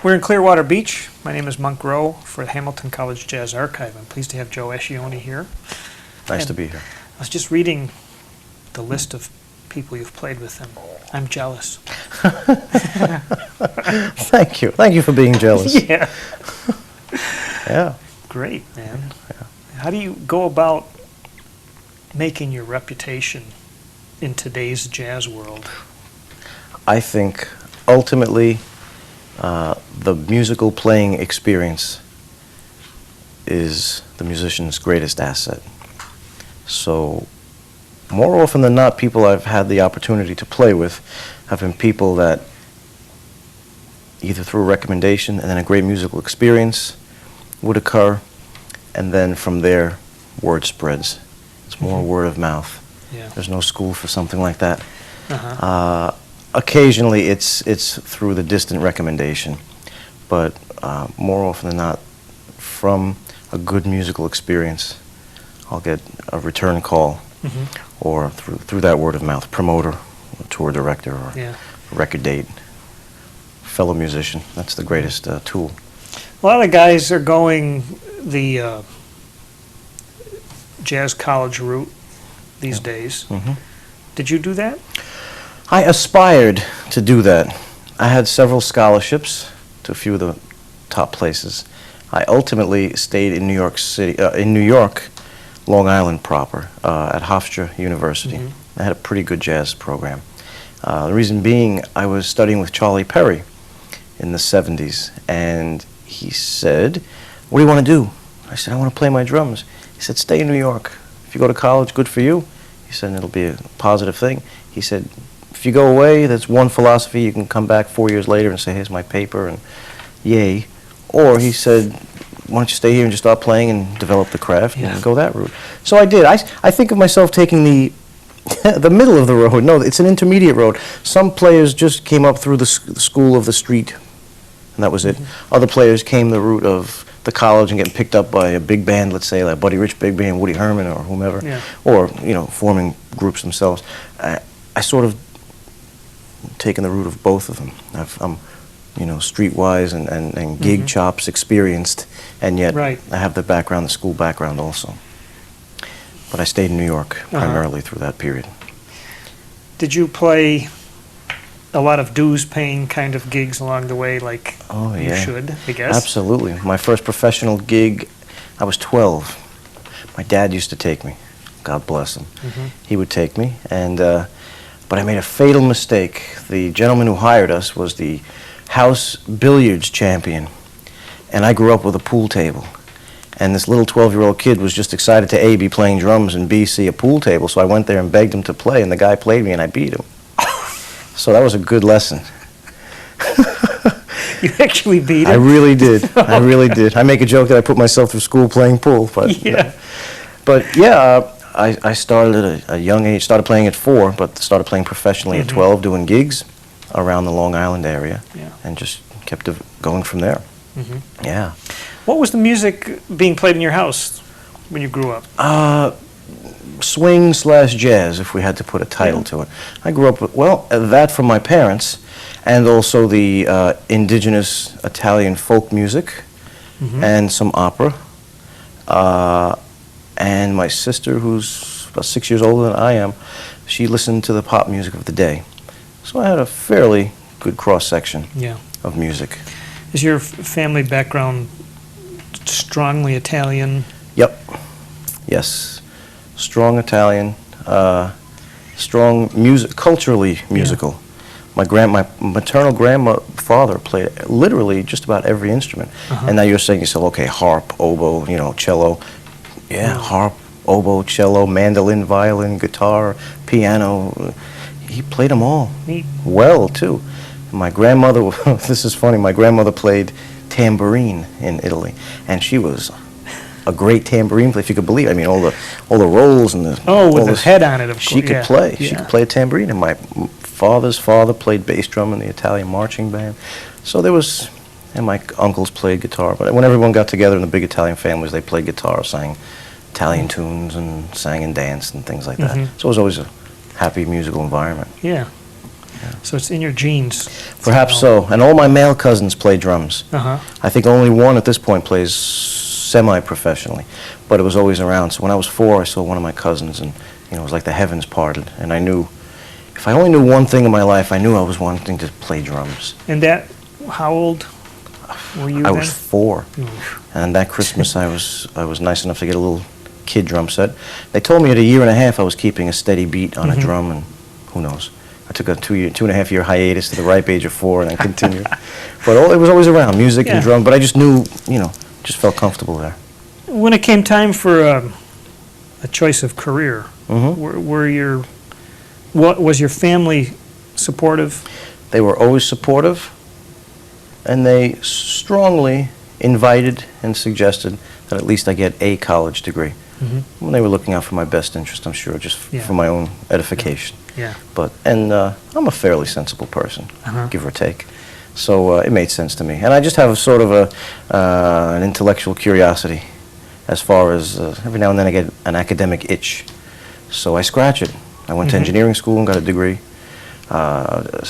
We're in Clearwater Beach. My name is Monk Rowe for the Hamilton College Jazz Archive. I'm pleased to have Joe Ascione here. Nice to be here. I was just reading the list of people you've played with, and I'm jealous. Thank you. Thank you for being jealous. Yeah. Yeah. Great, man. Yeah. How do you go about making your reputation in today's jazz world? I think ultimately the musical playing experience is the musician's greatest asset. So more often than not, people I've had the opportunity to play with have been people that either through a recommendation and then a great musical experience would occur, and then from there word spreads. It's more word of mouth. Yeah. There's no school for something like that. Uh-huh. Occasionally it's through the distant recommendation, but more often than not, from a good musical experience, I'll get a return call, or through that word of mouth, promoter, tour director, or record date, fellow musician. That's the greatest tool. A lot of guys are going the jazz college route these days. Did you do that? I aspired to do that. I had several scholarships to a few of the top places. I ultimately stayed in New York City, in New York, Long Island proper, at Hofstra University. I had a pretty good jazz program. The reason being, I was studying with Charlie Perry in the 70s, and he said, "What do you want to do?" I said, "I want to play my drums." He said, "Stay in New York. If you go to college, good for you." He said, "And it'll be a positive thing." He said, "If you go away, that's one philosophy. You can come back 4 years later and say, 'Here's my paper,' and yay." Or he said, "Why don't you stay here and just start playing and develop the craft and go that route?" So I did. I think of myself taking the the middle of the road. No, it's an intermediate road. Some players just came up through the school of the street, and that was it. Other players came the route of the college and getting picked up by a big band, let's say like Buddy Rich Big Band, Woody Herman, or whomever, or forming groups themselves. I sort of taken the route of both of them. I'm streetwise and gig chops experienced, and yet I have the background, the school background also. But I stayed in New York primarily through that period. Did you play a lot of dues-paying kind of gigs along the way, like you should, I guess? Absolutely. My first professional gig, I was 12. My dad used to take me. God bless him. He would take me, and but I made a fatal mistake. The gentleman who hired us was the house billiards champion, and I grew up with a pool table. And this little 12-year-old kid was just excited to A, be playing drums, and B, see a pool table. So I went there and begged him to play, and the guy played me, and I beat him. So that was a good lesson. You actually beat him? I really did. I really did. I make a joke that I put myself through school playing pool, but I started at a young age. Started playing at 4, but started playing professionally at 12, doing gigs around the Long Island area, and just kept going from there. Yeah. What was the music being played in your house when you grew up? Swing/jazz, if we had to put a title to it. I grew up with, that from my parents, and also the indigenous Italian folk music, and some opera. And my sister, who's about 6 years older than I am, she listened to the pop music of the day. So I had a fairly good cross-section of music. Is your family background strongly Italian? Yep. Yes. Strong Italian, strong music, culturally musical. My maternal grandfather played literally just about every instrument. And now you're saying to yourself, okay, harp, oboe, cello. Yeah, harp, oboe, cello, mandolin, violin, guitar, piano. He played them all. Neat. Well, too. My grandmother, this is funny, my grandmother played tambourine in Italy, and she was a great tambourine player, if you could believe it. I mean, all the rolls and the... with the head on it, of course. She could play. She could play a tambourine, and my father's father played bass drum in the Italian marching band. So there was... And my uncles played guitar. But when everyone got together in the big Italian families, they played guitar, sang Italian tunes, and sang and danced and things like that. So it was always a happy musical environment. Yeah. So it's in your genes. Perhaps so. And all my male cousins play drums. Uh-huh. I think only one at this point plays semi-professionally, but it was always around. So when I was 4, I saw one of my cousins, and it was like the heavens parted. And I knew, if I only knew one thing in my life, I knew I was wanting to play drums. And how old were you I then? was 4, Oof. and that Christmas I was nice enough to get a little kid drum set. They told me at a year and a half I was keeping a steady beat on a drum, and who knows. I took a 2.5 year hiatus to the ripe age of 4, and I continued. But it was always around, music and drum, but I just knew, just felt comfortable there. When it came time for a choice of career, was your family supportive? They were always supportive, and they strongly invited and suggested that at least I get a college degree. When they were looking out for my best interest, I'm sure, just for my own edification. Yeah. And I'm a fairly sensible person, Uh-huh. give or take. So it made sense to me. And I just have a sort of an intellectual curiosity as far as every now and then I get an academic itch. So I scratch it. I went to engineering school and got a degree.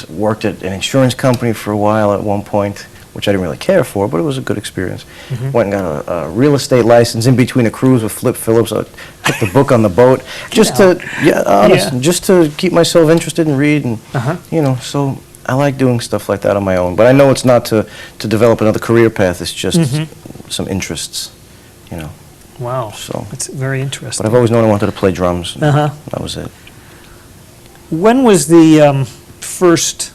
Worked at an insurance company for a while at one point, which I didn't really care for, but it was a good experience. Went and got a real estate license in between a cruise with Flip Phillips. I took the book on the boat just to keep myself interested and read, and so I like doing stuff like that on my own. But I know it's not to develop another career path. It's just some interests, Wow. So it's very interesting. But I've always known I wanted to play drums. That was it. When was the first,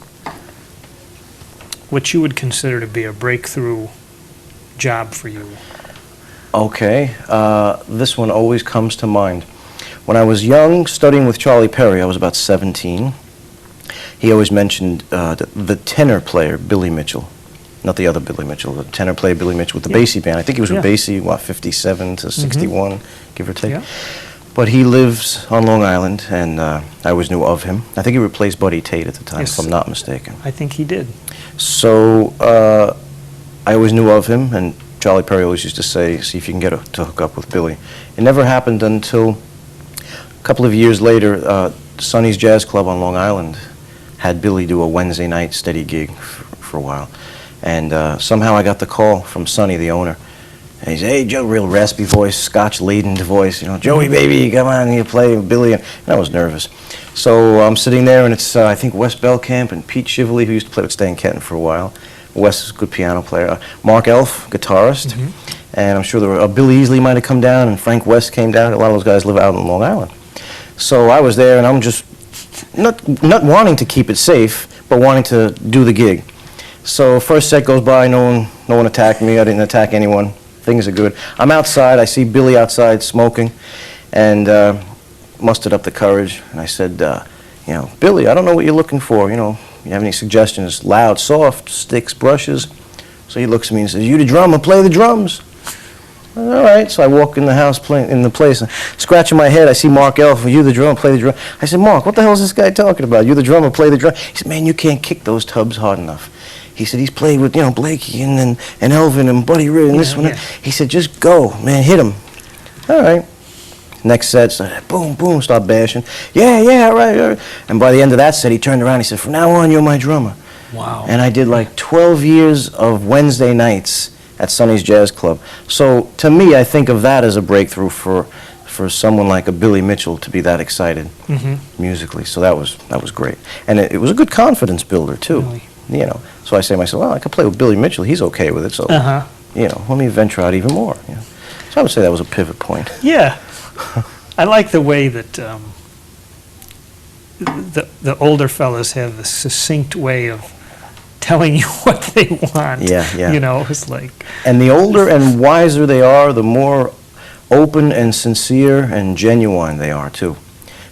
what you would consider to be a breakthrough job for you? Okay, this one always comes to mind. When I was young, studying with Charlie Perry, I was about 17. He always mentioned the tenor player, Billy Mitchell. Not the other Billy Mitchell, the tenor player Billy Mitchell with the Basie band. I think he was with Basie, 57 to 61, give or take. But he lives on Long Island, and I always knew of him. I think he replaced Buddy Tate at the time, if I'm not mistaken. I think he did. So I always knew of him, and Charlie Perry always used to say, see if you can get to hook up with Billy. It never happened until a couple of years later, Sonny's Jazz Club on Long Island had Billy do a Wednesday night steady gig for a while. And somehow I got the call from Sonny, the owner. And he said, hey, Joe, real raspy voice, Scotch-laden voice, Joey, baby, come on, you play with Billy. And I was nervous. So I'm sitting there, and it's, I think, Wes Belkamp and Pete Shively, who used to play with Stan Kenton for a while. Wes is a good piano player. Mark Elf, guitarist. And I'm sure there were, Billy Easley might have come down, and Frank West came down. A lot of those guys live out on Long Island. So I was there, and I'm just not wanting to keep it safe, but wanting to do the gig. So first set goes by, no one attacked me. I didn't attack anyone. Things are good. I'm outside. I see Billy outside smoking, and mustered up the courage. And I said, Billy, I don't know what you're looking for. You have any suggestions? Loud, soft, sticks, brushes. So he looks at me and says, you the drummer, play the drums. All right. So I walk in the house, in the place, scratching my head. I see Mark Elf. You the drummer, play the drum. I said, Mark, what the hell is this guy talking about? You the drummer, play the drum. He said, man, you can't kick those tubs hard enough. He said, he's played with, Blakey and Elvin and Buddy Rich and this one. He said, just go, man, hit him. All right. Next set, started, boom, boom, start bashing. Yeah, all right. And by the end of that set, he turned around. He said, from now on, you're my drummer. Wow. And I did like 12 years of Wednesday nights at Sonny's Jazz Club. So to me, I think of that as a breakthrough for someone like a Billy Mitchell to be that excited musically. So that was great. And it was a good confidence builder, too. Really? So I say to myself, well, I could play with Billy Mitchell. He's okay with it. So, let me venture out even more. So I would say that was a pivot point. Yeah. I like the way that the older fellas have a succinct way of telling you what they want. Yeah. It's like... And the older and wiser they are, the more open and sincere and genuine they are, too.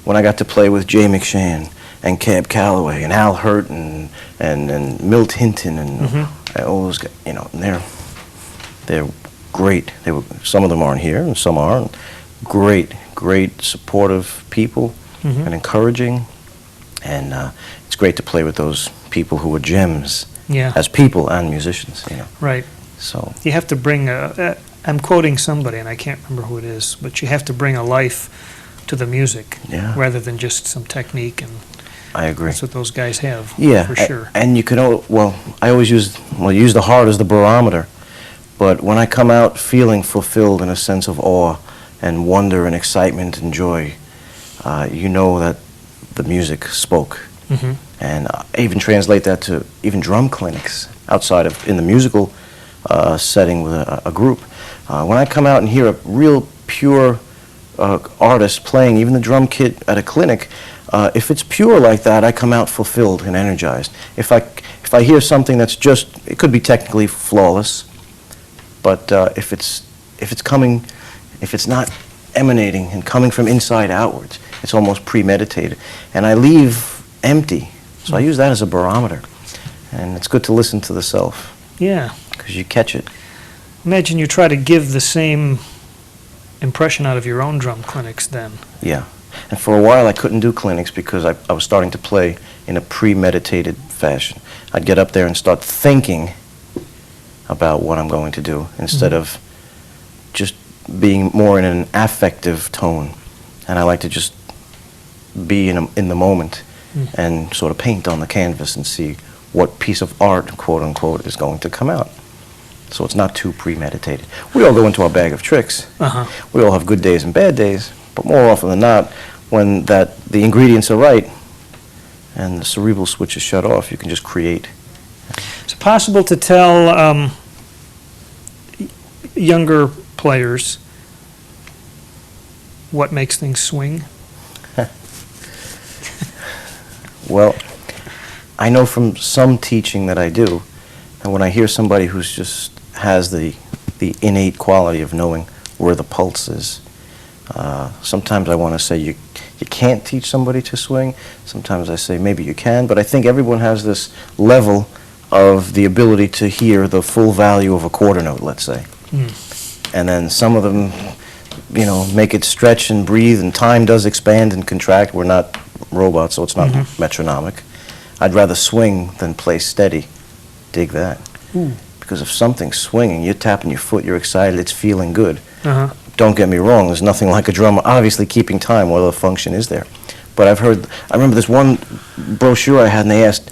When I got to play with Jay McShann and Cab Calloway and Al Hurt and Milt Hinton and all those guys, and they're great. Some of them aren't here, and some are. And great supportive people and encouraging. And it's great to play with those people who are gems as people and musicians. Right. So you have to bring I'm quoting somebody, and I can't remember who it is, but you have to bring a life to the music rather than just some technique. And I agree. That's what those guys have, Yeah, for sure. and you can, I always use the heart as the barometer, but when I come out feeling fulfilled in a sense of awe and wonder and excitement and joy, you know that the music spoke. Mhm. And I even translate that to even drum clinics outside of, in the musical setting with a group. When I come out and hear a real pure artist playing, even the drum kit at a clinic, if it's pure like that, I come out fulfilled and energized. If I hear something that's just, it could be technically flawless, but if it's not emanating and coming from inside outwards, it's almost premeditated, and I leave empty. So I use that as a barometer, and it's good to listen to the self. Yeah. Because you catch it. Imagine you try to give the same impression out of your own drum clinics then. Yeah. And for a while I couldn't do clinics because I was starting to play in a premeditated fashion. I'd get up there and start thinking about what I'm going to do instead of just being more in an affective tone. And I like to just be in the moment and sort of paint on the canvas and see what piece of art, quote unquote, is going to come out. So it's not too premeditated. We all go into our bag of tricks. We all have good days and bad days, but more often than not, when the ingredients are right and the cerebral switch is shut off, you can just create. Is it possible to tell younger players what makes things swing? Well, I know from some teaching that I do, and when I hear somebody who's just has the innate quality of knowing where the pulse is, sometimes I want to say you can't teach somebody to swing. Sometimes I say maybe you can, but I think everyone has this level of the ability to hear the full value of a quarter note, let's say. And then some of them, you know, make it stretch and breathe, and time does expand and contract. We're not robots, so it's not metronomic. I'd rather swing than play steady. Dig that. Because if something's swinging, you're tapping your foot, you're excited, it's feeling good. Don't get me wrong, there's nothing like a drummer obviously keeping time while the function is there. But I remember this one brochure I had, and they asked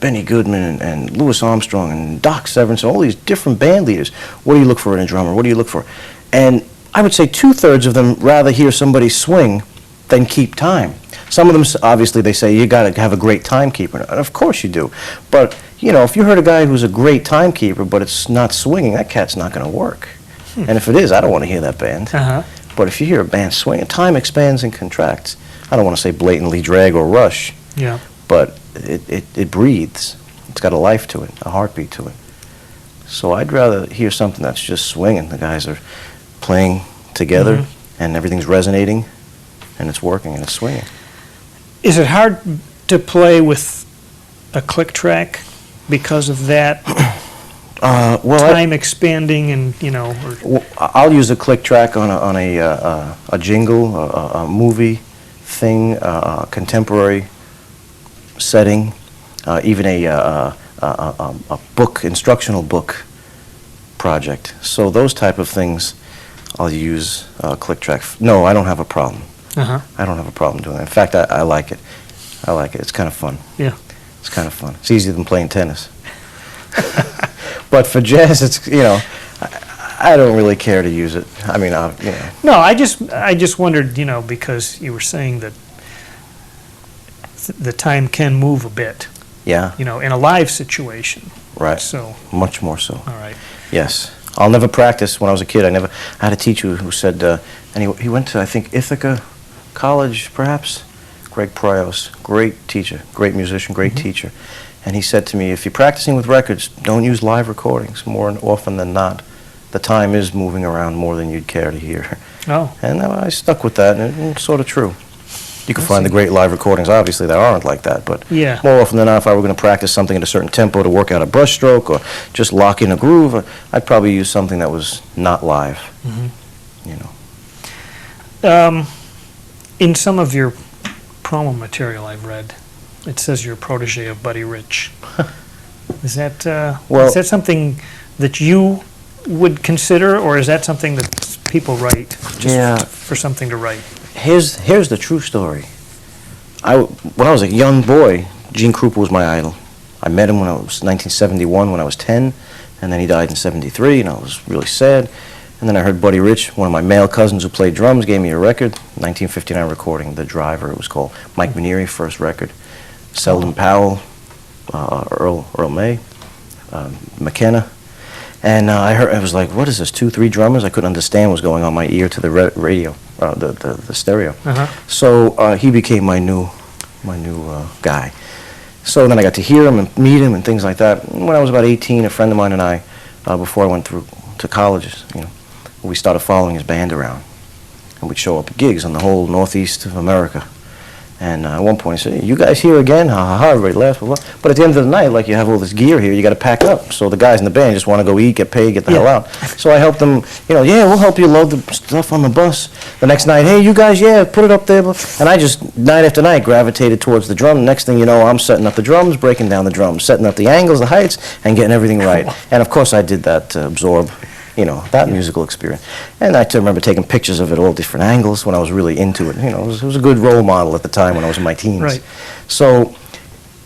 Benny Goodman and Louis Armstrong and Doc Severinsen, all these different band leaders, what do you look for in a drummer? What do you look for? And I would say 2/3 of them rather hear somebody swing than keep time. Some of them, obviously, they say you got to have a great timekeeper. And of course you do. But, you know, if you heard a guy who's a great timekeeper, but it's not swinging, that cat's not going to work. And if it is, I don't want to hear that band. But if you hear a band swinging, time expands and contracts. I don't want to say blatantly drag or rush. Yeah. But it breathes. It's got a life to it, a heartbeat to it. So I'd rather hear something that's just swinging. The guys are playing together, and everything's resonating, and it's working, and it's swinging. Is it hard to play with a click track because of that time expanding and, you know? I'll use a click track on a jingle, a movie thing, a contemporary setting, even a book, instructional book project. So those type of things, I'll use click track. No, I don't have a problem. I don't have a problem doing that. In fact, I like it. I like it. It's kind of fun. Yeah. It's kind of fun. It's easier than playing tennis. But for jazz, it's, you know, I don't really care to use it. I mean, you know. No, I just wondered, you know, because you were saying that the time can move a bit. Yeah. You know, in a live situation. Right. So. Much more so. All right. Yes. I'll never practice. When I was a kid, I had a teacher who said, and he went to, I think, Ithaca College, perhaps. Greg Prios, great teacher, great musician, great teacher. And he said to me, if you're practicing with records, don't use live recordings. More often than not, the time is moving around more than you'd care to hear. Oh. And I stuck with that, and it's sort of true. You can find the great live recordings, obviously, that aren't like that, but more often than not, if I were going to practice something at a certain tempo to work out a brush stroke or just lock in a groove, I'd probably use something that was not live, you know. In some of your promo material I've read, it says you're a protege of Buddy Rich. Is that is that something that you would consider, or is that something that people write just for something to write? Here's the true story. when I was a young boy, Gene Krupa was my idol. I met him when I was 1971, when I was 10, and then he died in 73, and I was really sad. And then I heard Buddy Rich, one of my male cousins who played drums, gave me a record, 1959 recording, The Driver, it was called. Mike Manieri, first record. Selden Powell, Earl May, McKenna. And I was like, what is this, 2, 3 drummers? I couldn't understand what was going on my ear to the radio, the stereo. So he became my new guy. So then I got to hear him and meet him and things like that. When I was about 18, a friend of mine and I, before I went through to college, we started following his band around. And we'd show up at gigs on the whole northeast of America. And at one point he said, you guys here again? Ha ha ha, everybody laughed. Blah, blah. But at the end of the night, like, you have all this gear here, you got to pack up. So the guys in the band just want to go eat, get paid, get the hell out. So I helped them, yeah, we'll help you load the stuff on the bus. The next night, hey, you guys, yeah, put it up there. And I just, night after night, gravitated towards the drum. Next thing you know, I'm setting up the drums, breaking down the drums, setting up the angles, the heights, and getting everything right. And of course I did that to absorb that musical experience. And I remember taking pictures of it all different angles when I was really into it. It was a good role model at the time when I was in my teens. Right. So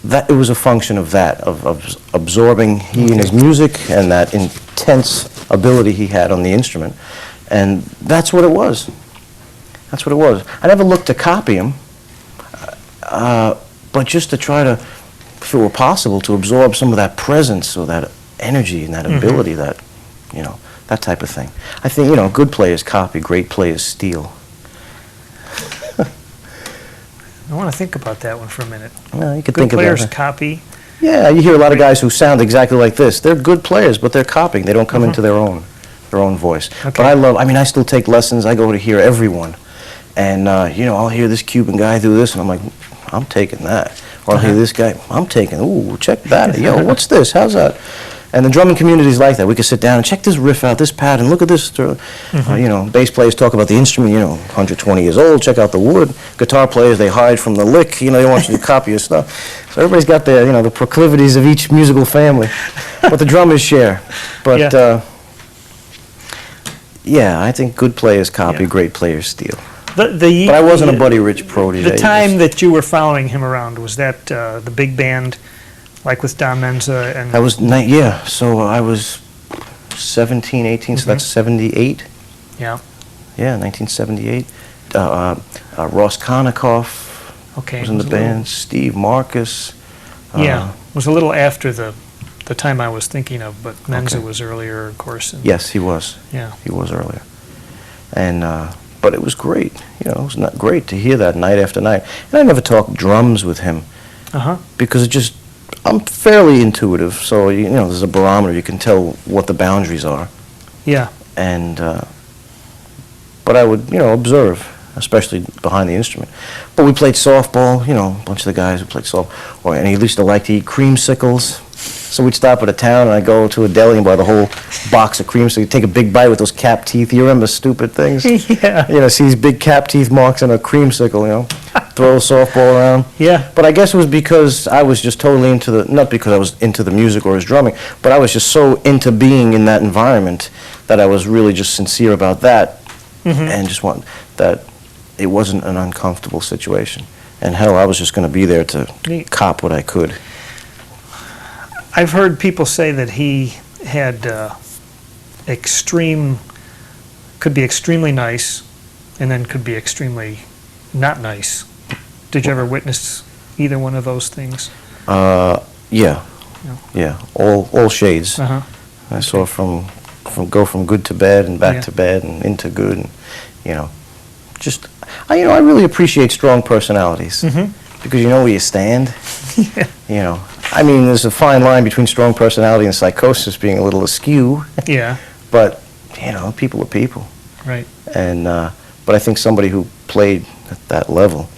it was a function of that, of absorbing he and his music and that intense ability he had on the instrument. And that's what it was. That's what it was. I never looked to copy him, but just to try to, if it were possible, to absorb some of that presence or that energy and that ability, that, that type of thing. I think, good players copy, great players steal. I want to think about that one for a minute. Well, you could Good think about players it. copy. Yeah, you hear a lot of guys who sound exactly like this. They're good players, but they're copying. They don't come into their own voice. Okay. But I still take lessons. I go to hear everyone. And, I'll hear this Cuban guy do this, and I'm like, I'm taking that. Or I'll hear this guy, I'm taking, ooh, check that. Yo, what's this? How's that? And the drumming community is like that. We could sit down and check this riff out, this pattern, look at this. Bass players talk about the instrument, 120 years old, check out the wood. Guitar players, they hide from the lick, they want you to copy your stuff. So everybody's got their, the proclivities of each musical family. But the drummers share. But, I think good players copy, great players steal. But I wasn't a Buddy Rich protege. The time that you were following him around, was that the big band, like with Don Menza? And I was, so I was 17, 18, so that's 78. Yeah. Yeah, 1978. Ross Konikoff was in the band. Steve Marcus. It was a little after the time I was thinking of, but Menza was earlier, of course. Yes, he was. Yeah. He was earlier. And, but it was great. It was not great to hear that night after night. And I never talked drums with him. Because I'm fairly intuitive, so, there's a barometer. You can tell what the boundaries are. Yeah. And, but I would, observe, especially behind the instrument. But we played softball, a bunch of the guys who played softball. And he used to like to eat creamsicles. So we'd stop at a town, and I'd go to a deli and buy the whole box of creamsicles. You'd take a big bite with those cap teeth. You remember stupid things? Yeah. See these big cap teeth marks on a creamsicle, throw a softball around. Yeah. But I guess it was because I was just totally into not because I was into the music or his drumming, but I was just so into being in that environment that I was really just sincere about that and just want that it wasn't an uncomfortable situation. And hell, I was just going to be there to cop what I could. I've heard people say that he had could be extremely nice, and then could be extremely not nice. Did you ever witness either one of those things? Yeah. All shades. I saw from go from good to bad and back to bad and into good, and I really appreciate strong personalities because you know where you stand. There's a fine line between strong personality and psychosis being a little askew. Yeah. But people are people. Right. And but I think somebody who played at that level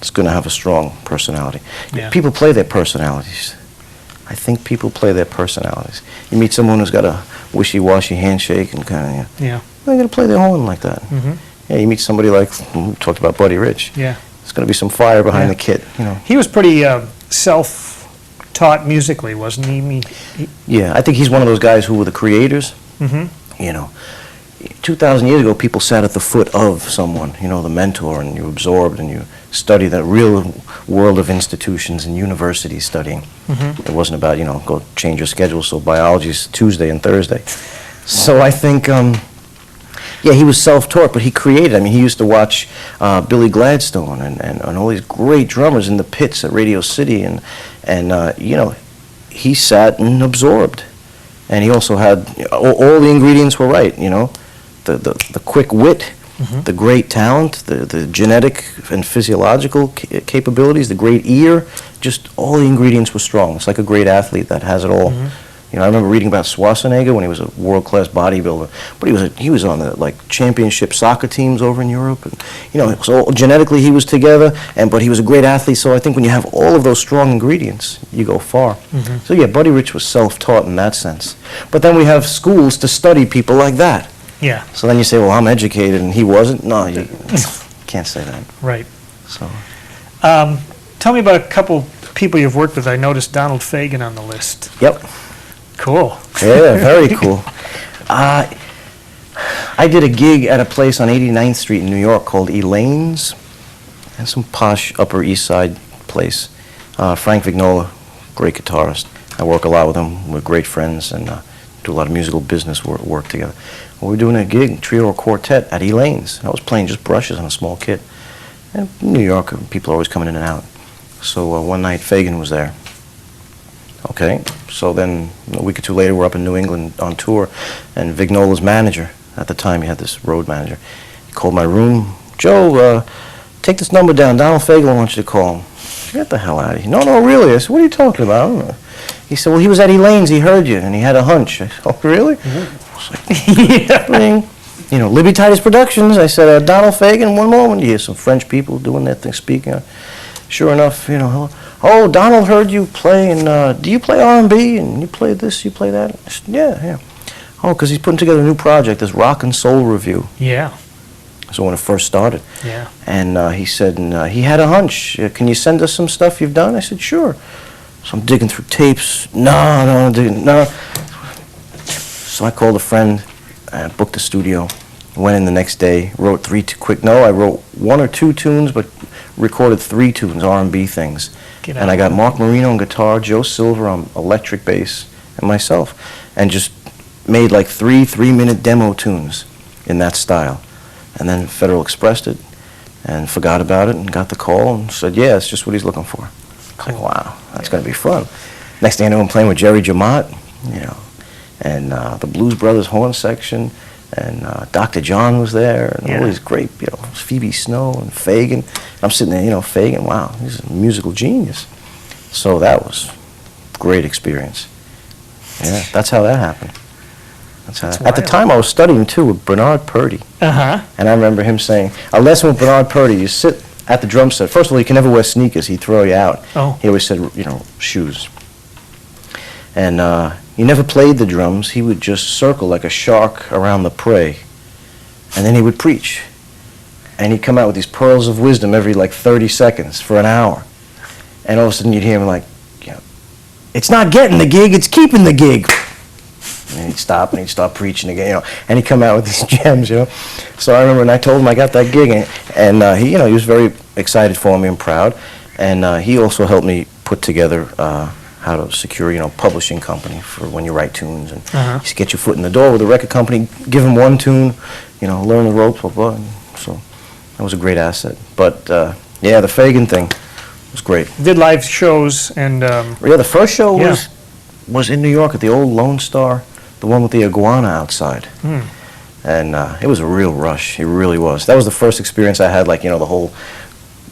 is going to have a strong personality. Yeah. People play their personalities. I think people play their personalities. You meet someone who's got a wishy-washy handshake and kind of they're going to play their horn like that. Yeah. You meet somebody like we talked about Buddy Rich. Yeah. There's going to be some fire behind the kit. He was pretty self-taught musically, wasn't he? Yeah, I think he's one of those guys who were the creators. 2,000 years ago, people sat at the foot of someone, you know, the mentor, and you absorbed and you studied the real world of institutions and universities studying. It wasn't about, you know, go change your schedule, so biology's Tuesday and Thursday. So I think, yeah, he was self-taught, but he created. I mean, he used to watch Billy Gladstone and all these great drummers in the pits at Radio City, and you know, he sat and absorbed. And he also had, all the ingredients were right, you know, the quick wit, the great talent, the genetic and physiological capabilities, the great ear, just all the ingredients were strong. It's like a great athlete that has it all. You know, I remember reading about Schwarzenegger when he was a world-class bodybuilder, but he was on the like championship soccer teams over in Europe, and you know, so genetically he was together, but he was a great athlete. So I think when you have all of those strong ingredients, you go far. So yeah, Buddy Rich was self-taught in that sense. But then we have schools to study people like that. Yeah. So then you say, well, I'm educated and he wasn't. No, you can't say that. Right. So. Tell me about a couple people you've worked with. I noticed Donald Fagen on the list. Yep. Cool. Yeah, very cool. I did a gig at a place on 89th Street in New York called Elaine's, and some posh Upper East Side place. Frank Vignola, great guitarist. I work a lot with him. We're great friends and do a lot of musical business work together. Well, we were doing a gig, trio or quartet, at Elaine's. I was playing just brushes on a small kit. And in New York, people are always coming in and out. So one night, Fagen was there. Okay, so then a week or two later, we're up in New England on tour, and Vignola's manager, at the time he had this road manager, he called my room. Joe, take this number down. Donald Fagen wants you to call him. Get the hell out of here. No, really. I said, what are you talking about? I don't know. He said, well, he was at Elaine's, he heard you, and he had a hunch. I said, oh, really? I was like, yeah. Ring. You know, Libby Titus Productions. I said, Donald Fagen, one moment. You hear some French people doing their thing, speaking. Sure enough, you know, oh, Donald heard you play, and do you play R&B, and you play this, you play that? I said, yeah. Oh, because he's putting together a new project, this Rock and Soul Review. Yeah. So when it first started. Yeah. And he said, he had a hunch. Can you send us some stuff you've done? I said, sure. So I'm digging through tapes. No. So I called a friend, booked a studio, went in the next day, wrote I wrote one or two tunes, but recorded 3 tunes, R&B things. And I got Mark Marino on guitar, Joe Silver on electric bass, and myself. And just made like 3-minute demo tunes in that style. And then Federal expressed it and forgot about it and got the call and said, yeah, it's just what he's looking for. Cool. Like, wow, that's going to be fun. Next thing I know, I'm playing with Jerry Jamot, you know, and the Blues Brothers horn section, and Dr. John was there, and all these great, you know, Phoebe Snow and Fagen. I'm sitting there, you know, Fagen, wow, he's a musical genius. So that was a great experience. Yeah, that's how that happened. At the time, I was studying, too, with Bernard Purdy. And I remember him saying, a lesson with Bernard Purdy, you sit at the drum set. First of all, you can never wear sneakers. He'd throw you out. Oh. He always said, you know, shoes. And he never played the drums. He would just circle like a shark around the prey. And then he would preach. And he'd come out with these pearls of wisdom every, like, 30 seconds for an hour. And all of a sudden, you'd hear him like, you know, it's not getting the gig, it's keeping the gig. And he'd stop and he'd start preaching again, you know, and he'd come out with these gems, you know. So I remember when I told him I got that gig, and he, you know, he was very excited for me and proud, and he also helped me put together how to secure, you know, publishing company for when you write tunes, and just get your foot in the door with a record company, give them one tune, you know, learn the ropes, blah, blah, and so that was a great asset. But yeah, the Fagen thing was great. Did live shows and yeah, the first show was in New York at the old Lone Star, the one with the iguana outside. And it was a real rush. It really was. That was the first experience I had, like, you know, the whole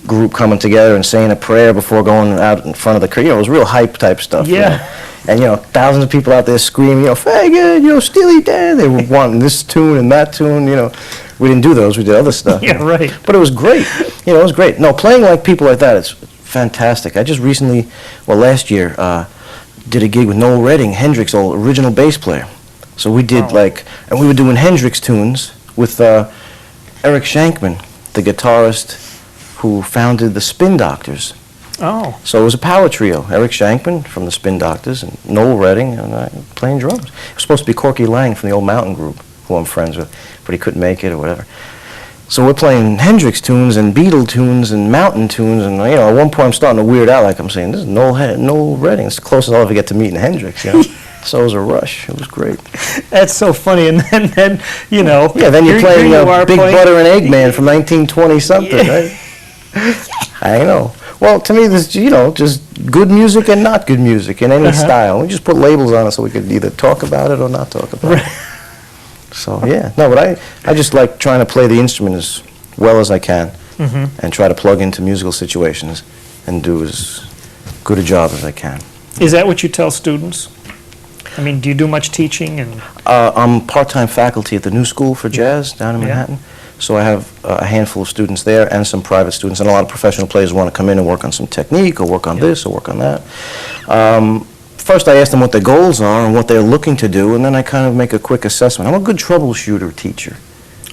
group coming together and saying a prayer before going out in front of the crowd. You know, it was real hype type stuff. Yeah. You know? And, you know, thousands of people out there screaming, you know, Fagen, you know, Steely Dan. They were wanting this tune and that tune, you know. We didn't do those. We did other stuff. Yeah, right. But it was great. You know, it was great. No, playing like people like that, it's fantastic. I just recently, well, last year, did a gig with Noel Redding, Hendrix' old original bass player. So we did and we were doing Hendrix tunes with Eric Shankman, the guitarist who founded the Spin Doctors. Oh. So it was a power trio. Eric Shankman from the Spin Doctors and Noel Redding and I playing drums. It was supposed to be Corky Lang from the old Mountain Group. who I'm friends with, but he couldn't make it or whatever. So we're playing Hendrix tunes and Beatle tunes and Mountain tunes, and at one point I'm starting to weird out, like I'm saying, this is Noel Redding. It's the closest I'll ever get to meeting Hendrix, So it was a rush. It was great. That's so funny. And then Yeah, then you're playing Big Butter and Eggman from 1920-something, right? I know. Well, to me, this just good music and not good music in any style. We just put labels on it so we could either talk about it or not talk about it. So, yeah. No, but I just like trying to play the instrument as well as I can and try to plug into musical situations and do as good a job as I can. Is that what you tell students? I mean, do you do much teaching? And I'm part-time faculty at the New School for Jazz down in Manhattan. So I have a handful of students there and some private students, and a lot of professional players want to come in and work on some technique or work on this or work on that. First, I ask them what their goals are and what they're looking to do, and then I kind of make a quick assessment. I'm a good troubleshooter teacher,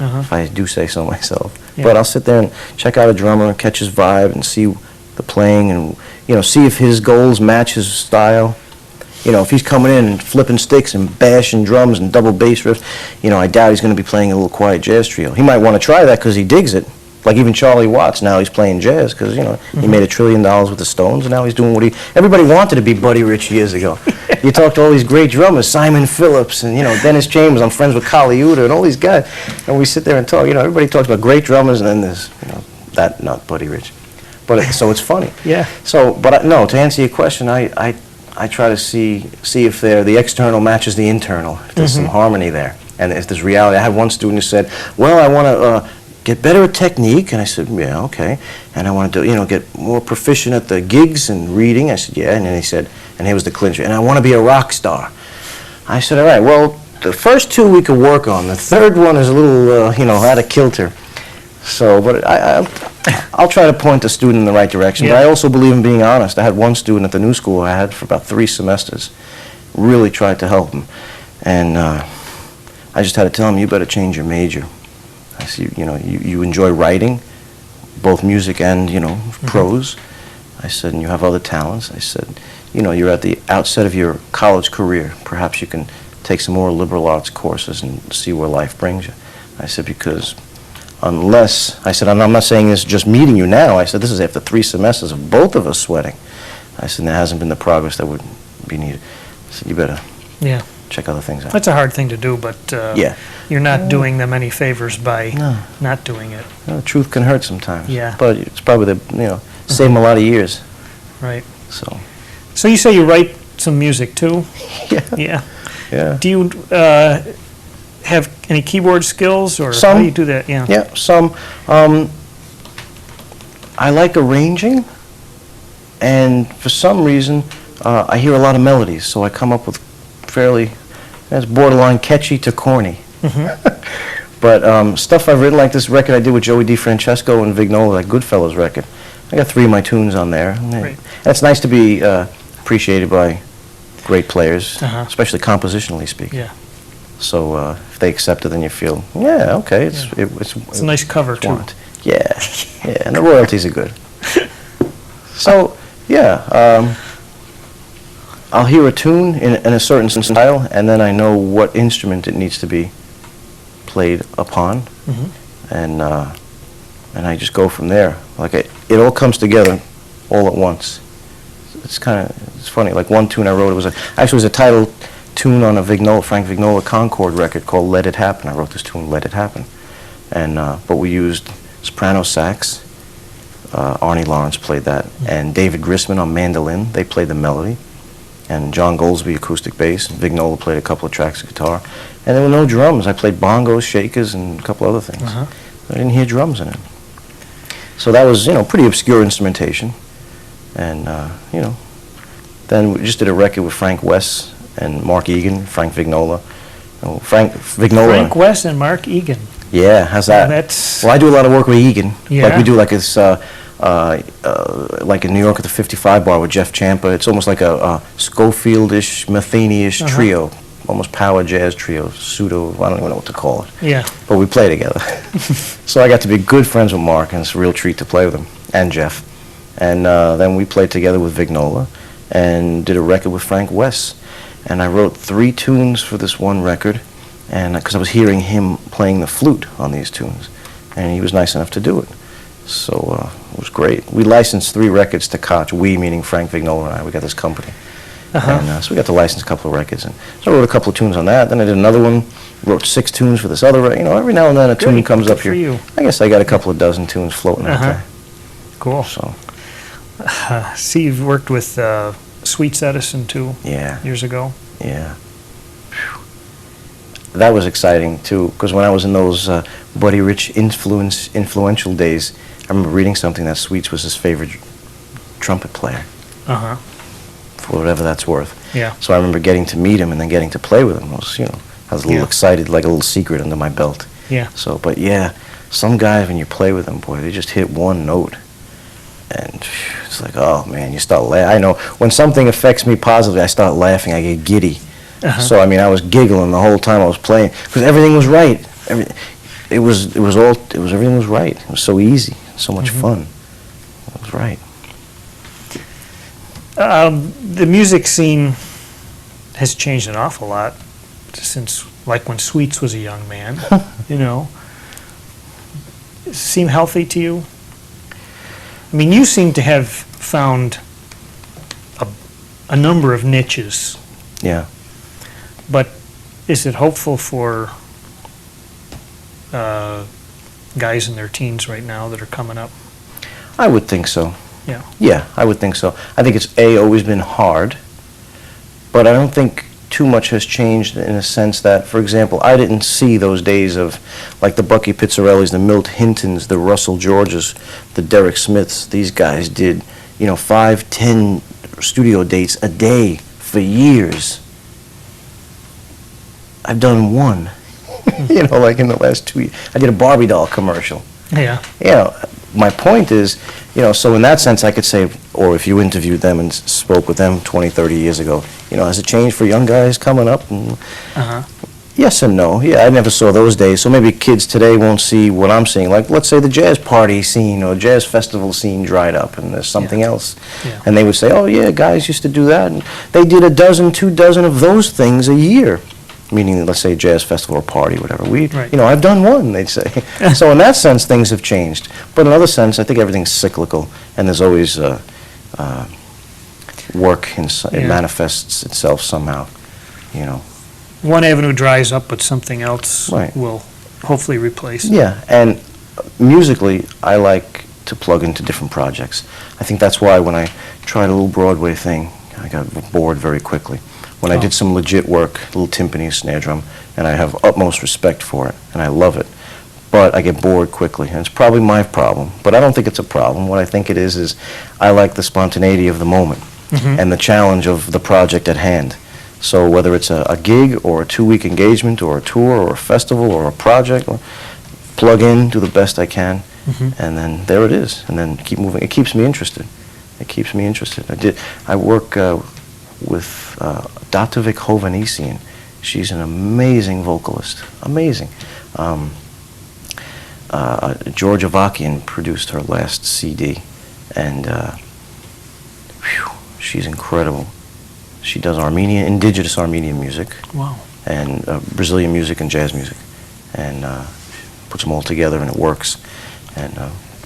if I do say so myself. But I'll sit there and check out a drummer and catch his vibe and see the playing and, see if his goals match his style. If he's coming in and flipping sticks and bashing drums and double bass riffs, I doubt he's going to be playing a little quiet jazz trio. He might want to try that because he digs it. Like even Charlie Watts, now he's playing jazz because, he made $1 trillion with the Stones, and now he's doing what everybody wanted to be Buddy Rich years ago. You talk to all these great drummers, Simon Phillips and, Dennis Chambers. I'm friends with Kali Uda and all these guys. And we sit there and talk. Everybody talks about great drummers, and then there's, that not Buddy Rich. But so it's funny. Yeah. So, but no, to answer your question, I try to see if the external matches the internal, if there's some harmony there, and if there's reality. I had one student who said, well, I want to get better at technique, and I said, yeah, okay, and I want to get more proficient at the gigs and reading. I said, yeah, and then he said, and here was the clincher, and I want to be a rock star. I said, all right, well, the first two we could work on. The third one is a little, out of kilter. So, but I'll try to point the student in the right direction, but I also believe in being honest. I had one student at the New School I had for about 3 semesters, really tried to help him, and I just had to tell him, you better change your major. I see, you enjoy writing, both music and, prose. I said, and you have other talents. I said, you're at the outset of your college career. Perhaps you can take some more liberal arts courses and see where life brings you. I said, because unless, I said, and I'm not saying this just meeting you now. I said, this is after 3 semesters of both of us sweating. I said, there hasn't been the progress that would be needed. I said, you better check other things out. That's a hard thing to do, but you're not doing them any favors by not doing it. The truth can hurt sometimes. Yeah. But it's probably save them a lot of years. Right. So you say you write some music too? Yeah. Do you have any keyboard skills, or some, how do you do that? Yeah, some. I like arranging, and for some reason, I hear a lot of melodies, so I come up with that's borderline catchy to corny. But stuff I've written, like this record I did with Joey DiFrancesco and Vignola, that Goodfellas record, I got 3 of my tunes on there. And it's nice to be appreciated by great players, especially compositionally speaking. Yeah. So if they accept it, then you feel, okay, it's a nice cover too. Yeah, and the royalties are good. So I'll hear a tune in a certain style, and then I know what instrument it needs to be played upon, and I just go from there. Like it all comes together all at once. It's funny. Like one tune I wrote, it was a title tune on a Frank Vignola Concord record called "Let It Happen." I wrote this tune, "Let It Happen," and but we used soprano sax. Arnie Lawrence played that, and David Grisman on mandolin. They played the melody, and John Goldsby acoustic bass. And Vignola played a couple of tracks of guitar, and there were no drums. I played bongos, shakers, and a couple other things. I didn't hear drums in it. So that was pretty obscure instrumentation, and then we just did a record with Frank West and Mark Egan, Frank Vignola. Frank West and Mark Egan. Yeah, how's that? Well, I do a lot of work with Egan. Yeah. Like we do like this, like in New York at the 55 Bar with Jeff Champa. It's almost like a Schofield-ish, Metheny-ish trio, almost power jazz trio, pseudo, I don't even know what to call it. Yeah. But we play together. So I got to be good friends with Mark, and it's a real treat to play with him, and Jeff. And then we played together with Vignola and did a record with Frank West. And I wrote 3 tunes for this one record, and because I was hearing him playing the flute on these tunes, and he was nice enough to do it. So it was great. We licensed 3 records to Koch. We, meaning Frank Vignola and I. We got this company. And so we got to license a couple of records. And so I wrote a couple of tunes on that. Then I did another one, wrote 6 tunes for this other. Every now and then a tune comes up here. You. I guess I got a couple of dozen tunes floating out there. Cool. So. See, you've worked with Sweets Edison, too, years ago. Yeah. Whew. That was exciting, too, because when I was in those Buddy Rich influential days, I remember reading something that Sweets was his favorite trumpet player. For whatever that's worth. Yeah. So I remember getting to meet him and then getting to play with him. I was a little excited, like a little secret under my belt. Yeah. So, but yeah, some guys, when you play with them, boy, they just hit one note. And it's like, oh, man, you start laughing. I know, when something affects me positively, I start laughing, I get giddy. So, I mean, I was giggling the whole time I was playing, because everything was right. Everything was right. It was so easy, so much fun. It was right. The music scene has changed an awful lot since, like, when Sweets was a young man, Does it seem healthy to you? I mean, you seem to have found a number of niches. Yeah. But is it hopeful for guys in their teens right now that are coming up? I would think so. Yeah. Yeah, I would think so. I think it's always been hard, but I don't think too much has changed in a sense that, for example, I didn't see those days of like the Bucky Pizzarellis, the Milt Hintons, the Russell Georges, the Derek Smiths. These guys did, 5, 10 studio dates a day for years. I've done one, like in the last 2 years. I did a Barbie doll commercial. Yeah. My point is, so in that sense I could say, or if you interviewed them and spoke with them 20, 30 years ago, has it changed for young guys coming up? And yes and no. Yeah, I never saw those days, so maybe kids today won't see what I'm seeing. Like, let's say the jazz party scene or jazz festival scene dried up and there's something else. Yeah. And they would say, oh yeah, guys used to do that. And they did 2 dozen of those things a year. Meaning, let's say, a jazz festival or party, whatever. Right. I've done one, they'd say. So in that sense, things have changed. But in another sense, I think everything's cyclical, and there's always work, it manifests itself somehow, One avenue dries up, but something else will hopefully replace it. Yeah, and musically, I like to plug into different projects. I think that's why when I tried a little Broadway thing, I got bored very quickly. When I did some legit work, little timpani, snare drum, and I have utmost respect for it, and I love it, but I get bored quickly, and it's probably my problem, but I don't think it's a problem. What I think it is I like the spontaneity of the moment and the challenge of the project at hand. So whether it's a gig or a 2-week engagement or a tour or a festival or a project, plug in, do the best I can, and then there it is, and then keep moving. It keeps me interested. I work with Datovik Hovhannisyan. She's an amazing vocalist, amazing. George Avakian produced her last CD, and she's incredible. She does indigenous Armenian music, and Brazilian music and jazz music, and puts them all together, and it works. And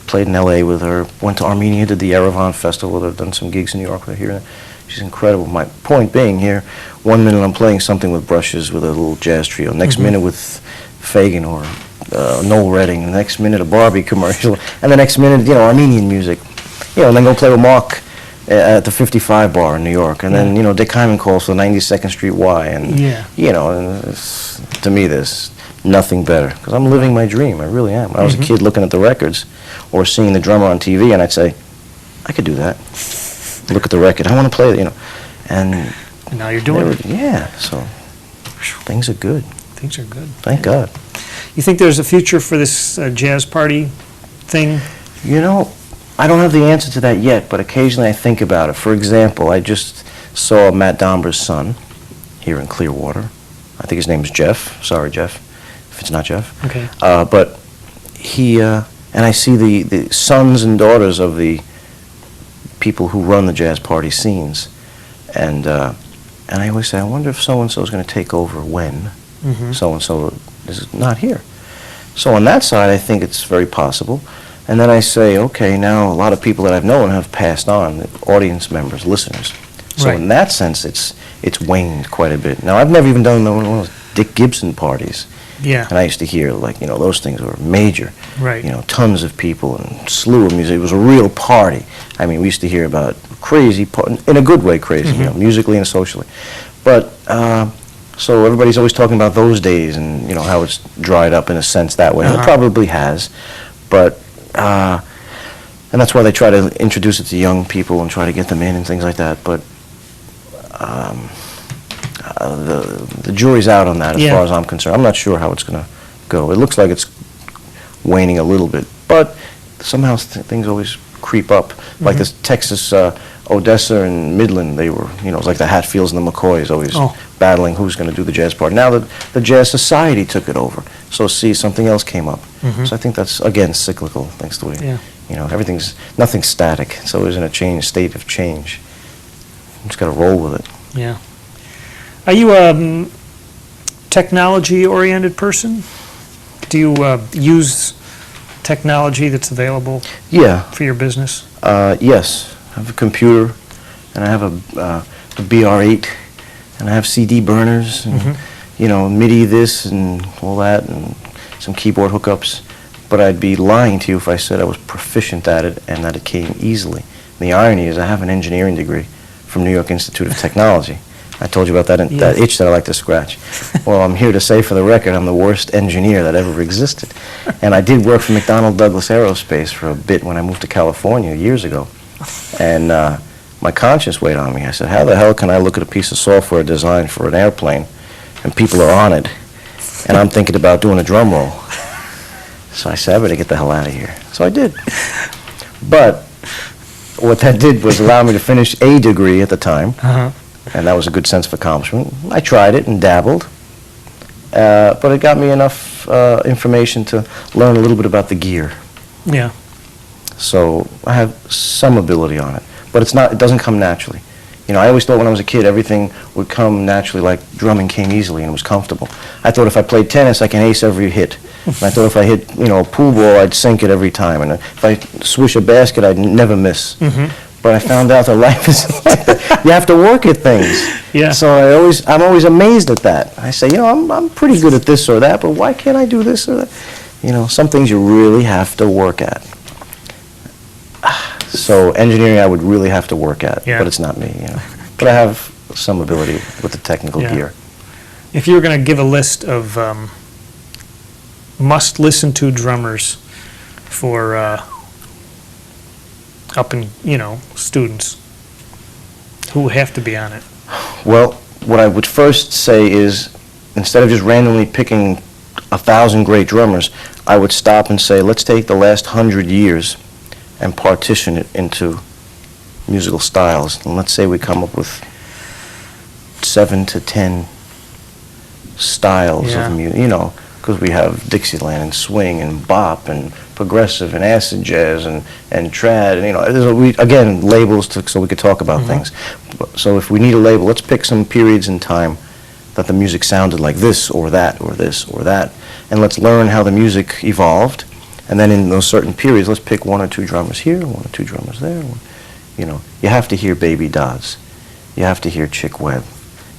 played in L.A. with her, went to Armenia, did the Yerevan Festival, I've done some gigs in New York with her here. She's incredible. My point being here, 1 minute I'm playing something with brushes with a little jazz trio, next minute with Fagan or Noel Redding, the next minute a Barbie commercial, and the next minute, Armenian music. And then go play with Mark at the 55 bar in New York, and then, Dick Hyman calls for the 92nd Street Y, and, and to me there's nothing better, because I'm living my dream, I really am. When I was a kid looking at the records, or seeing the drummer on TV, and I'd say, I could do that. Look at the record, I want to play it, and now you're doing it. Yeah, so things are good. Things are good. Thank God. You think there's a future for this jazz party thing? I don't have the answer to that yet, but occasionally I think about it. For example, I just saw Matt Domber's son here in Clearwater. I think his name is Jeff. Sorry, Jeff, if it's not Jeff. Okay. But he, and I see the sons and daughters of the people who run the jazz party scenes. And I always say, I wonder if so-and-so is going to take over when. so-and-so is not here. So on that side, I think it's very possible. And then I say, okay, now a lot of people that I've known have passed on, audience members, listeners. So Right. in that sense, it's waned quite a bit. Now, I've never even done one of those Dick Gibson parties. Yeah. And I used to hear, like, those things were major. Right. Tons of people and slew of music. It was a real party. I mean, we used to hear about crazy, in a good way crazy, musically and socially. But, so everybody's always talking about those days and, how it's dried up in a sense that way. And it probably has. But, and that's why they try to introduce it to young people and try to get them in and things like that. But the jury's out on that as far as I'm concerned. I'm not sure how it's going to go. It looks like it's waning a little bit, but somehow things always creep up. Like this Texas, Odessa and Midland, they were, it was like the Hatfields and the McCoys always battling who's going to do the jazz part. Now the Jazz Society took it over, so see, something else came up. So I think that's, again, cyclical, thanks to the way, nothing's static. It's always in a state of change. You just got to roll with it. Yeah. Are you a technology-oriented person? Do you use technology that's available for your business? Yes. I have a computer, and I have a BR8, and I have CD burners, and, MIDI this and all that, and some keyboard hookups. But I'd be lying to you if I said I was proficient at it and that it came easily. And the irony is I have an engineering degree from New York Institute of Technology. I told you about that, that itch that I like to scratch. Well, I'm here to say for the record, I'm the worst engineer that ever existed. And I did work for McDonnell Douglas Aerospace for a bit when I moved to California years ago. And my conscience weighed on me. I said, how the hell can I look at a piece of software designed for an airplane and people are on it, and I'm thinking about doing a drum roll? So I said, I better get the hell out of here. So I did. But what that did was allow me to finish a degree at the time. And that was a good sense of accomplishment. I tried it and dabbled, but it got me enough information to learn a little bit about the gear. Yeah. So I have some ability on it, but it doesn't come naturally. I always thought when I was a kid everything would come naturally, like drumming came easily and it was comfortable. I thought if I played tennis I can ace every hit. And I thought if I hit, a pool ball I'd sink it every time, and if I swish a basket I'd never miss. But I found out that life is like that. You have to work at things. Yeah. So I'm always amazed at that. I say, I'm pretty good at this or that, but why can't I do this or that? Some things you really have to work at. So engineering I would really have to work at, but it's not me, But I have some ability with the technical gear. If you were going to give a list of must-listen-to drummers for students who have to be on it? Well, what I would first say is, instead of just randomly picking 1,000 great drummers, I would stop and say, let's take the last 100 years and partition it into musical styles. And let's say we come up with 7 to 10 styles of music, because we have Dixieland and swing and bop and progressive and acid jazz and trad, and again, labels so we could talk about things. So if we need a label, let's pick some periods in time that the music sounded like this or that or this or that, and let's learn how the music evolved. And then in those certain periods, let's pick 1 or 2 drummers here, 1 or 2 drummers there. You have to hear Baby Dodds. You have to hear Chick Webb.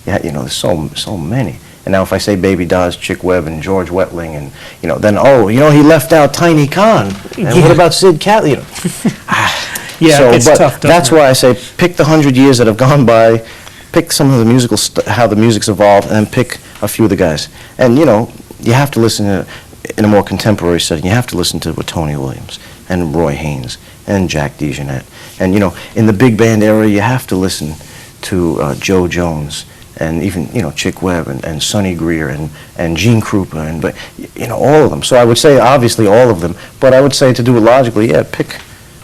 There's so many. And now if I say Baby Dodds, Chick Webb, and George Wettling, and, then, he left out Tiny Khan. And what about Sid Catley? It's tough. That's why I say pick the 100 years that have gone by, pick some of the how the music's evolved, and then pick a few of the guys. And, you have to listen to, in a more contemporary setting, you have to listen to Tony Williams and Roy Haynes and Jack DeJohnette. And, in the big band era, you have to listen to Joe Jones and even, Chick Webb and Sonny Greer and Gene Krupa and, all of them. So I would say, obviously, all of them. But I would say, to do it logically, pick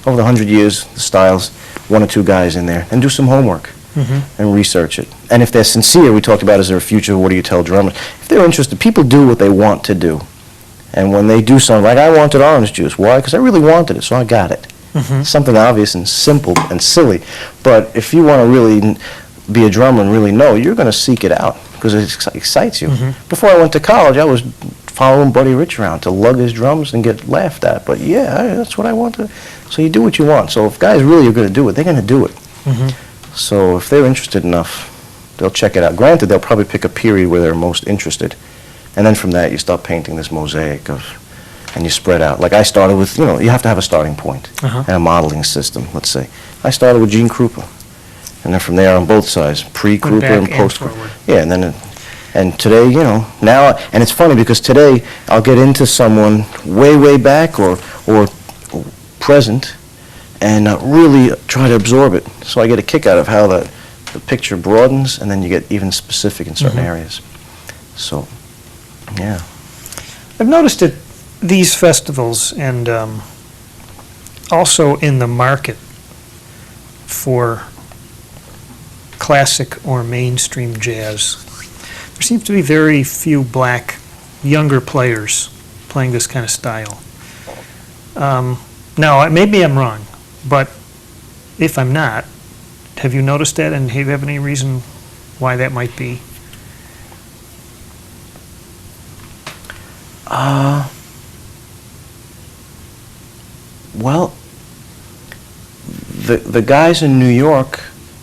over the 100 years, the styles, 1 or 2 guys in there, and do some homework and research it. And if they're sincere, we talked about, is there a future, what do you tell drummers? If they're interested, people do what they want to do. And when they do something, like I wanted orange juice. Why? Because I really wanted it, so I got it. Something obvious and simple and silly. But if you want to really be a drummer and really know, you're going to seek it out because it excites you. Before I went to college, I was following Buddy Rich around to lug his drums and get laughed at. But yeah, that's what I want to. So you do what you want. So if guys really are going to do it, they're going to do it. So if they're interested enough, they'll check it out. Granted, they'll probably pick a period where they're most interested. And then from that, you start painting this mosaic of, and you spread out. Like I started with, you know, you have to have a starting point and a modeling system, let's say. I started with Gene Krupa. And then from there on both sides, pre-Krupa and post-Krupa. Yeah, and then, and today, you know, now, and it's funny because today I'll get into someone way, way back or present and really try to absorb it. So I get a kick out of how the picture broadens and then you get even specific in certain areas. So, yeah. I've noticed at these festivals and also in the market for classic or mainstream jazz, there seems to be very few black younger players playing this kind of style. Now, maybe I'm wrong, but if I'm not, have you noticed that, and do you have any reason why that might be? Well, the guys in New York,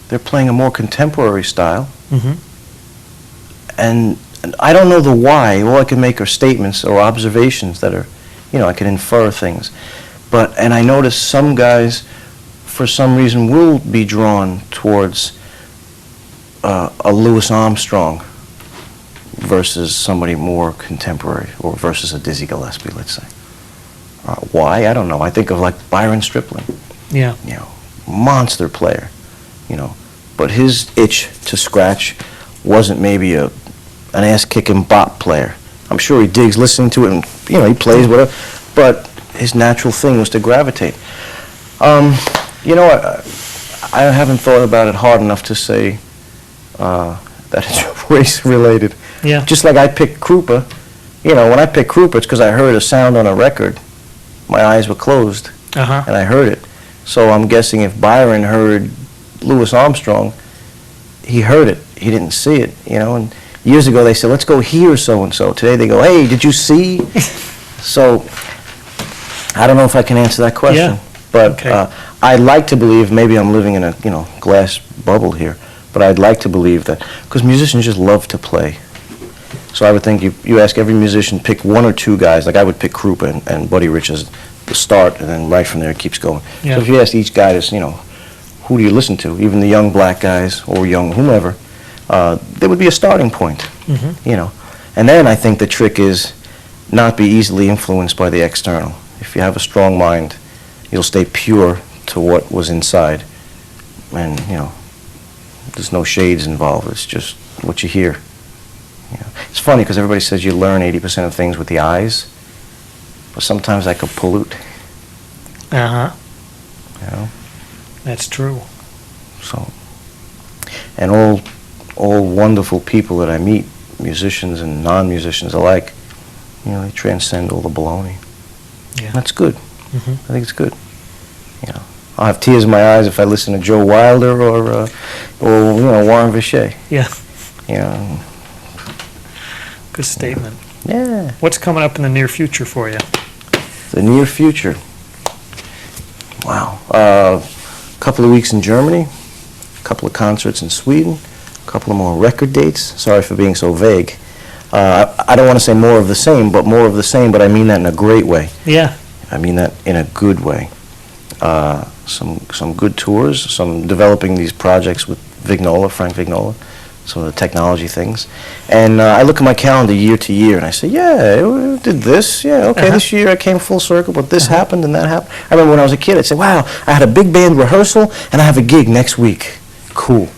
they're playing a more contemporary style. And I don't know the why. All I can make are statements or observations that are, you know, I can infer things. And I notice some guys, for some reason, will be drawn towards a Louis Armstrong versus somebody more contemporary, or versus a Dizzy Gillespie, let's say. Why? I don't know. I think of like Byron Stripling. Yeah. You know, monster player, you know. But his itch to scratch wasn't maybe an ass-kicking bop player. I'm sure he digs listening to it and, you know, he plays whatever. But his natural thing was to gravitate. You know, I haven't thought about it hard enough to say that it's race-related. Yeah. Just like I picked Krupa. You know, when I picked Krupa, it's because I heard a sound on a record. My eyes were closed, and I heard it. So I'm guessing if Byron heard Louis Armstrong, he heard it. He didn't see it, you know. And years ago they said, let's go hear so-and-so. Today they go, hey, did you see? So I don't know if I can answer that question. Yeah. But Okay. I'd like to believe, maybe I'm living in a, you know, glass bubble here, but I'd like to believe that, because musicians just love to play. So I would think you ask every musician, pick one or two guys, like I would pick Krupa and Buddy Rich as the start, and then right from there it keeps going. Yeah. So if you ask each guy, you know, who do you listen to, even the young black guys or young whomever, there would be a starting point, you know. And then I think the trick is not be easily influenced by the external. If you have a strong mind, you'll stay pure to what was inside. And, you know, there's no shades involved. It's just what you hear. You know. It's funny because everybody says you learn 80% of things with the eyes, but sometimes that could pollute. You know. That's true. So, and all wonderful people that I meet, musicians and non-musicians alike, you know, they transcend all the baloney. Yeah. That's good. I think it's good. You know, I'll have tears in my eyes if I listen to Joe Wilder or you know, Warren Vichet. Yeah. You know. Good statement. Yeah. What's coming up in the near future for you? The near future. Wow. A couple of weeks in Germany, a couple of concerts in Sweden, a couple of more record dates. Sorry for being so vague. I don't want to say more of the same, but more of the same, but I mean that in a great way. Yeah. I mean that in a good way. Some good tours, some developing these projects with Frank Vignola, some of the technology things. And I look at my calendar year to year and I say, yeah, we did this, yeah, okay, this year I came full circle, but this happened and that happened. I remember when I was a kid, I'd say, wow, I had a big band rehearsal and I have a gig next week. Cool.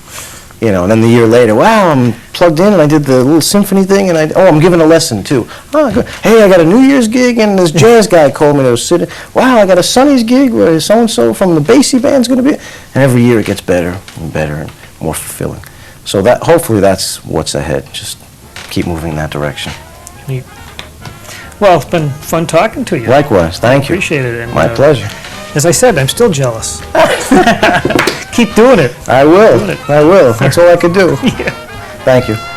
You know, and then the year later, wow, I'm plugged in and I did the little symphony thing and I'm giving a lesson too. Oh, good. Hey, I got a New Year's gig and this jazz guy called me to sit. Wow, I got a Sonny's gig where so-and-so from the Basie band's going to be. And every year it gets better and better and more fulfilling. So that hopefully that's what's ahead. Just keep moving in that direction. Neat. Well, it's been fun talking to you. Likewise, thank you. Appreciate it. And, My pleasure. As I said, I'm still jealous. Keep doing it. I will. Doing it. I will. That's all I could do. Yeah. Thank you.